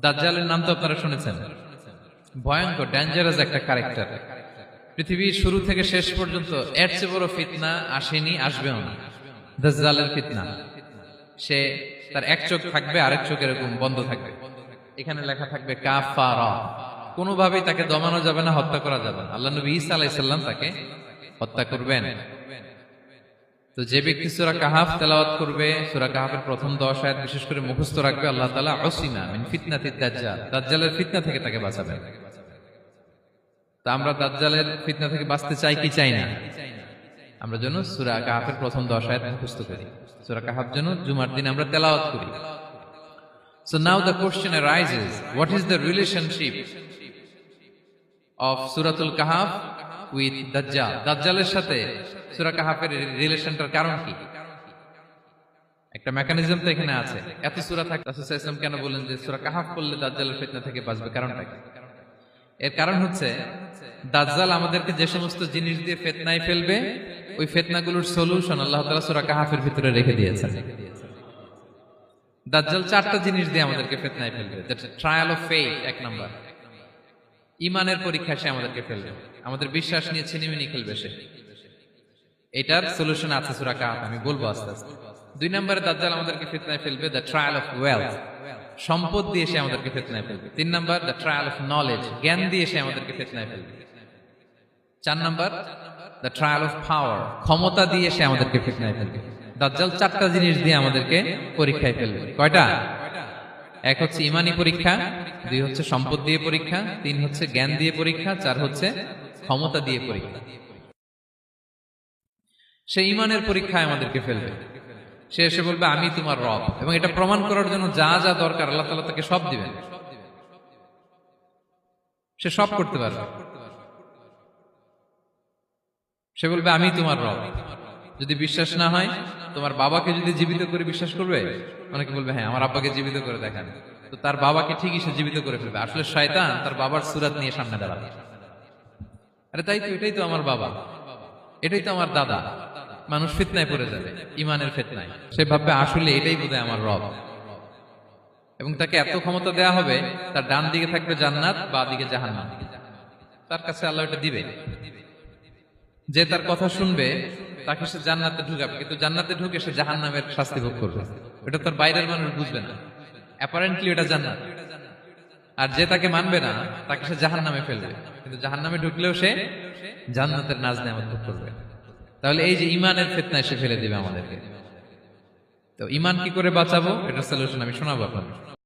দাজ্জালের নাম তো আপনারা শুনেছেন। ভয়ঙ্কর ডেঞ্জারাস একটা ক্যারেক্টার। পৃথিবীর শুরু থেকে শেষ পর্যন্ত এর চেয়ে বড় ফিতনা আসেনি, আসবেও না। দাজ্জালের ফিতনা। সে তার এক চোখ থাকবে, আরেক চোখ এরকম বন্ধ থাকবে, এখানে লেখা থাকবে কাফারা। কোনোভাবেই তাকে দমানো যাবে না, হত্যা করা যাবে না। আল্লাহ নবী ঈসা আলাইহিস সালাম তাকে হত্যা করবেন। তো যে ব্যক্তি সূরা কাহাফ তেলাওয়াত করবে, সূরা কাহাফের প্রথম 10 আয়াত বিশেষ করে মুখস্থ রাখবে, আল্লাহ তাআলা উসিমা মিন ফিতনাতিদ দাজ্জাল, দাজ্জালের ফিতনা থেকে তাকে বাঁচাবেন। তো আমরা দাজ্জালের ফিতনা থেকে বাঁচতে চাই কি চাই না? আমরা যেন সূরা কাহাফের প্রথম 10 আয়াত মুখস্থ করি, সূরা কাহাফ যেন জুমার দিন আমরা তেলাওয়াত করি। So now the question arises, what is the relationship of Suratul Kahf with Dajjal? দাজ্জালের সাথে সূরা কাহাফের রিলেশনটার কারণ কি? একটা মেকানিজম তো এখানে আছে। এত সূরা থাকে, রাসূল সাল্লাল্লাহু আলাইহি ওয়াসাল্লাম কেন বলেন যে সূরা কাহাফ পড়লে দাজ্জালের ফিতনা থেকে বাঁচবে? কারণটা কি? এর কারণ হচ্ছে দাজ্জাল আমাদেরকে যে সমস্ত জিনিস দিয়ে ফিতনায় ফেলবে, ওই ফিতনাগুলোর সলিউশন আল্লাহ তাআলা সূরা কাহাফের ভিতরে রেখে দিয়েছেন। দাজ্জাল 4টা জিনিস দিয়ে আমাদেরকে ফিতনায় ফেলবে। দ্যাটস ট্রায়াল অফ ফেথ, এক নাম্বার। ঈমানের পরীক্ষা সে আমাদেরকে ফেলবে, আমাদের বিশ্বাস নিয়ে ছিনিমিনি খেলবে সে। এটার সলিউশন আছে সূরা কাহাফ, আমি বলবো আস্তে আস্তে। 2 নম্বরে দাজ্জাল আমাদেরকে ফিতনায় ফেলবে, দ্য ট্রায়াল অফ ওয়েলথ, সম্পদ দিয়ে সে আমাদেরকে ফিতনায় ফেলবে। 3 নম্বর, দ্য ট্রায়াল অফ নলেজ, জ্ঞান দিয়ে সে আমাদেরকে ফিতনায় ফেলবে। 4 নম্বর, দ্য ট্রায়াল অফ পাওয়ার, ক্ষমতা দিয়ে সে আমাদেরকে ফিতনায় ফেলবে। দাজ্জাল 4টা জিনিস দিয়ে আমাদেরকে পরীক্ষায় ফেলবে। কয়টা? 1 হচ্ছে ঈমানি পরীক্ষা, 2 হচ্ছে সম্পদ দিয়ে পরীক্ষা, 3 হচ্ছে জ্ঞান দিয়ে পরীক্ষা, 4 হচ্ছে ক্ষমতা দিয়ে পরীক্ষা। সে ঈমানের পরীক্ষায় আমাদেরকে ফেলবে। সে এসে বলবে আমি তোমার রব, এবং এটা প্রমাণ করার জন্য যা যা দরকার আল্লাহ তাআলা তাকে সব দিবেন। সে সব করতে পারবে। সে বলবে আমি তোমার রব। যদি বিশ্বাস না হয়, তোমার বাবাকে যদি জীবিত করে বিশ্বাস করবে? অনেকে বলবে হ্যাঁ আমার আব্বাকে জীবিত করে দেখান। তো তার বাবাকে ঠিকই সে জীবিত করে ফেলবে। আসলে শয়তান তার বাবার সূরত নিয়ে সামনে দাঁড়াবে। আরে তাই তো, এটাই তো আমার বাবা, এটাই তো আমার দাদা। মানুষ ফিতনায় পড়ে যাবে, ঈমানের ফিতনায়। সে ভাববে আসলে এটাই বোধহয় আমার রব, এবং তাকে এত ক্ষমতা দেয়া হবে, তার ডান দিকে থাকবে জান্নাত, বাঁ দিকে জাহান্নাম। তার কাছে আল্লাহ এটা দিবে। যে তার কথা শুনবে তাকে সে জান্নাতে ঢুকাবে, কিন্তু জান্নাতে ঢুকে সে জাহান্নামের শাস্তি ভোগ করবে। এটা তার বাইরের মানুষ বুঝবে না, অ্যাপারেন্টলি এটা জান্নাত। আর যে তাকে মানবে না তাকে সে জাহান্নামে ফেলবে, কিন্তু জাহান্নামে ঢুকলেও সে জান্নাতের নাজ নেয়ামত ভোগ করবে। তাহলে এই যে ঈমানের ফিতনায় সে ফেলে দিবে আমাদেরকে। তো ঈমান কি করে বাঁচাবো, এটা সলিউশন আমি শোনাবো আপনাদের।